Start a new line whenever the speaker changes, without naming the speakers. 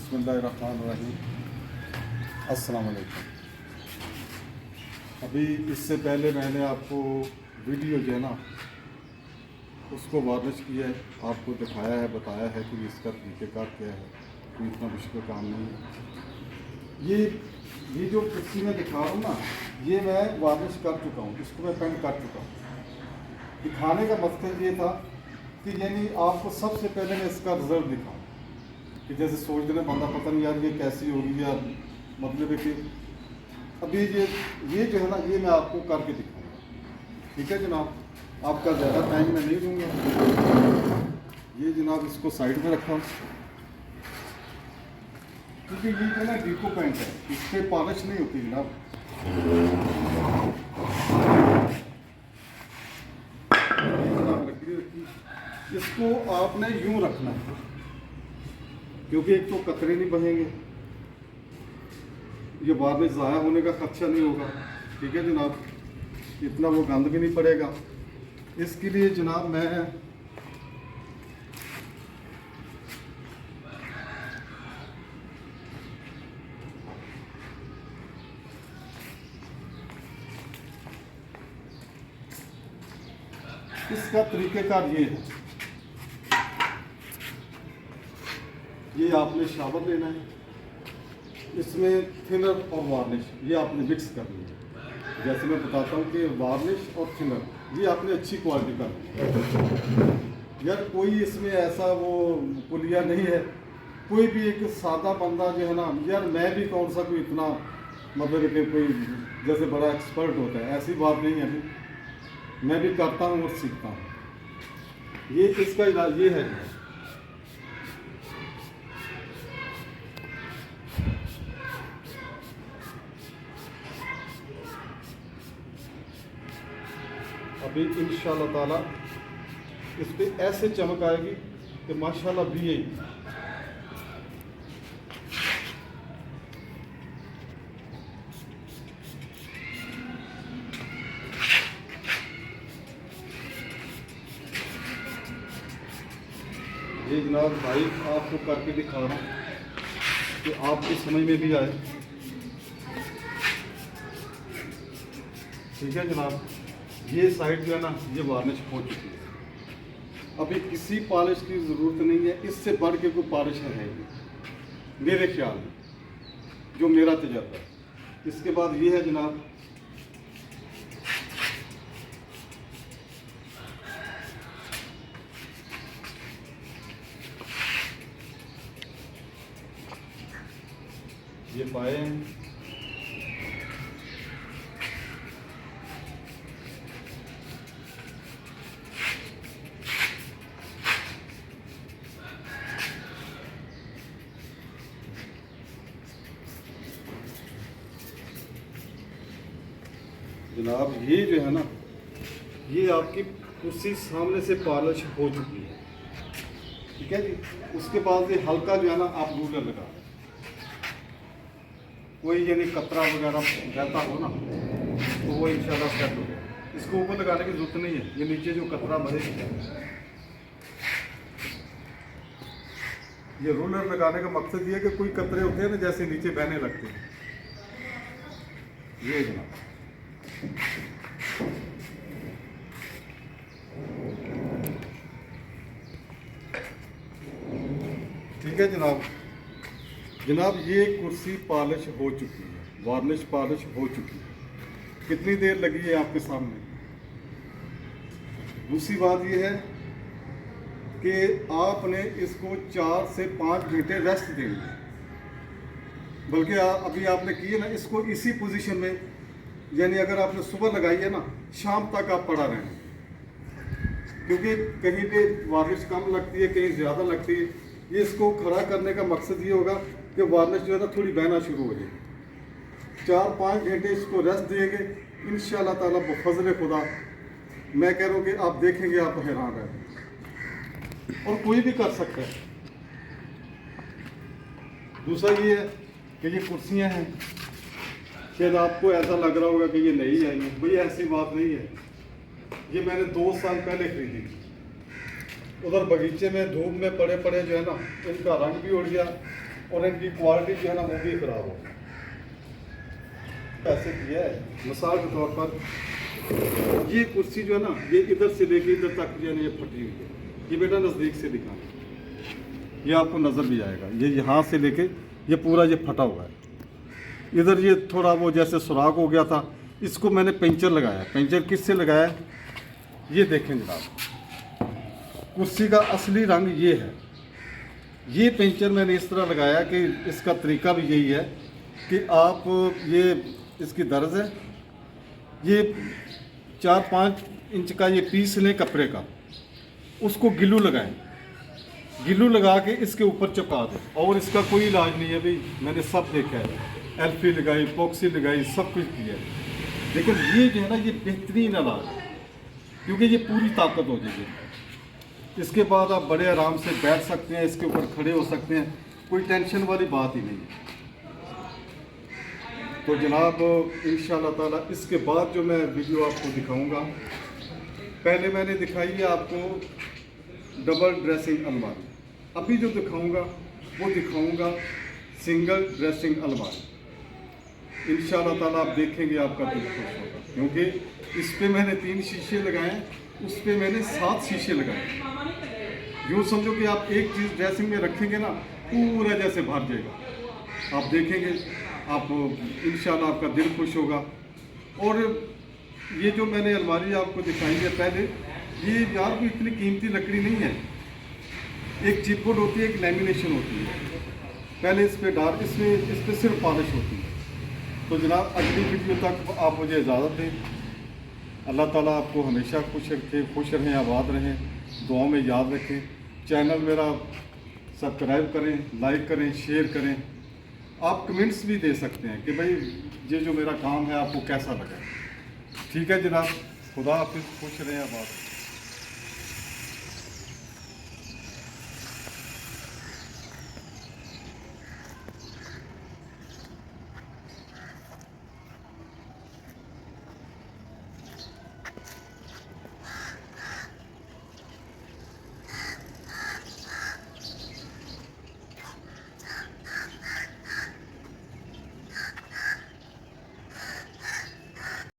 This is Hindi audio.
बिस्मिल्लाहिर्रहमानिर्रहीम। अस्सलाम वालेकुम। अभी इससे पहले मैंने आपको वीडियो जो है ना उसको वार्निश किया है, आपको दिखाया है, बताया है कि इसका तरीक़ेकार क्या है, कोई इतना मुश्किल काम नहीं है। ये जो कुर्सी में दिखा रहा हूँ ना, ये मैं वार्निश कर चुका हूँ, इसको मैं पेंट कर चुका हूँ। दिखाने का मकसद ये था कि यानी आपको सबसे पहले मैं इसका रिजल्ट दिखाऊँ कि जैसे सोच देना बंदा पता नहीं यार ये कैसी होगी, या मतलब है कि अभी ये जो है ना ये मैं आपको करके दिखाऊंगा। ठीक है जनाब, आपका ज़्यादा टाइम मैं नहीं दूंगा। ये जनाब इसको साइड में रखा, क्योंकि ये जो ना डीको पेंट है, इस पर पॉलिश नहीं होती जनाब। इसको आपने यूं रखना है, क्योंकि एक तो कतरे नहीं बहेंगे, ये वार्निश ज़ाया होने का खर्चा नहीं होगा। ठीक है जनाब, इतना वो गंद भी नहीं पड़ेगा। इसके लिए जनाब मैं इसका तरीक़ेकार ये है, ये आपने शावर लेना है, इसमें थिनर और वार्निश ये आपने मिक्स करनी है। जैसे मैं बताता हूँ कि वार्निश और थिनर ये आपने अच्छी क्वालिटी का यार, कोई इसमें ऐसा वो पुलिया नहीं है। कोई भी एक सादा बंदा जो है ना यार, मैं भी कौन सा कोई इतना मतलब कि कोई जैसे बड़ा एक्सपर्ट होता है, ऐसी बात नहीं है। मैं भी करता हूँ और सीखता हूँ। ये इसका इलाज ये है, अभी इंशाअल्लाह ताला इस पर ऐसे चमक आएगी कि माशाल्लाह भी यही। ये जनाब भाई आपको करके दिखा रहा हूँ कि आपकी समझ में भी आए। ठीक है जनाब, ये साइड जो है ना ये वार्निश हो चुकी है, अभी किसी पॉलिश की ज़रूरत नहीं है। इससे बढ़ के कोई पॉलिश है नहीं मेरे ख्याल में, जो मेरा तजर्बा है। इसके बाद ये है जनाब, ये पाए हैं, जनाब ये जो है ना ये आपकी कुर्सी सामने से पॉलिश हो चुकी है। ठीक है जी, उसके बाद ये हल्का जो है ना आप रूलर लगा, कोई यानी कतरा वगैरह रहता हो ना तो वो इंशाल्लाह सेट हो गया। इसको ऊपर लगाने की जरूरत नहीं है, ये नीचे जो कतरा भरे ये रूलर लगाने का मकसद ये है कि कोई कतरे होते हैं ना जैसे नीचे बहने लगते हैं। ये जनाब ठीक है जनाब ये कुर्सी पॉलिश हो चुकी है, वार्निश पॉलिश हो चुकी है। कितनी देर लगी है आपके सामने। दूसरी बात ये है कि आपने इसको 4 से 5 घंटे रेस्ट देंगे, बल्कि अभी आपने की है ना इसको इसी पोजीशन में, यानी अगर आपने सुबह लगाई है ना शाम तक आप पड़ा रहें, क्योंकि कहीं पे वार्निश कम लगती है, कहीं ज़्यादा लगती है। ये इसको खड़ा करने का मकसद ये होगा कि वार्निश जो है ना थोड़ी बहना शुरू हो जाएगी। 4-5 घंटे इसको रेस्ट देंगे इंशाअल्लाह ताला बफज़ल खुदा। मैं कह रहा हूँ कि आप देखेंगे, आप हैरान रहेंगे, और कोई भी कर सकता है। दूसरा ये है कि ये कुर्सियाँ हैं, शायद आपको ऐसा लग रहा होगा कि ये नई आई है, भाई ऐसी बात नहीं है। ये मैंने 2 साल पहले खरीदी थी, उधर बगीचे में धूप में पड़े पड़े जो है ना इनका रंग भी उड़ गया और इनकी क्वालिटी जो है ना वो भी ख़राब हो। ऐसे किया है मिसाल के तौर पर, ये कुर्सी जो है ना ये इधर से लेके इधर तक जो है ना ये फटी हुई है। ये बेटा नज़दीक से दिखाना, ये आपको नज़र भी आएगा। ये यहाँ से लेके ये पूरा ये फटा हुआ है। इधर ये थोड़ा वो जैसे सुराख हो गया था, इसको मैंने पेंचर लगाया। पेंचर किससे लगाया? ये देखें जनाब, कुर्सी का असली रंग ये है। ये पेंचर मैंने इस तरह लगाया कि इसका तरीका भी यही है कि आप ये इसकी दर्ज है, ये 4-5 इंच का ये पीस लें कपड़े का, उसको गिल्लू लगाएं, गिल्लू लगा के इसके ऊपर चिपका दें। और इसका कोई इलाज नहीं है भाई, मैंने सब देखा है, एल्फी लगाई, पॉक्सी लगाई, सब कुछ किया है, लेकिन ये जो है ना ये बेहतरीन इलाज है, क्योंकि ये पूरी ताकत हो जाएगी। इसके बाद आप बड़े आराम से बैठ सकते हैं, इसके ऊपर खड़े हो सकते हैं, कोई टेंशन वाली बात ही नहीं है। तो जनाब इंशाअल्लाह ताला इसके बाद जो मैं वीडियो आपको दिखाऊंगा, पहले मैंने दिखाई है आपको डबल ड्रेसिंग अलमारी, अभी जो दिखाऊंगा वो दिखाऊंगा सिंगल ड्रेसिंग अलमारी। इंशाअल्लाह ताला आप देखेंगे आपका दिल खुश होगा, क्योंकि इस पे मैंने 3 शीशे लगाए, उस पे मैंने 7 शीशे लगाए। यूँ समझो कि आप एक चीज़ ड्रेसिंग में रखेंगे ना पूरा जैसे भर जाएगा, आप देखेंगे, आप इंशाअल्लाह आपका दिल खुश होगा। और ये जो मैंने अलमारी आपको दिखाई है पहले, ये यार कोई इतनी कीमती लकड़ी नहीं है। एक चिपबोर्ड होती है, एक लैमिनेशन होती है, पहले इस पर डार्क, इस पर सिर्फ पॉलिश होती है। तो जनाब अगली वीडियो तक आप मुझे इजाज़त दें। अल्लाह ताला आपको हमेशा खुश रखे, खुश रहें, आबाद रहें, दुआओं में याद रखें। चैनल मेरा सब्सक्राइब करें, लाइक करें, शेयर करें। आप कमेंट्स भी दे सकते हैं कि भाई ये जो मेरा काम है आपको कैसा लगा। ठीक है जनाब, खुदा हाफिज़, खुश रहें, आबाद।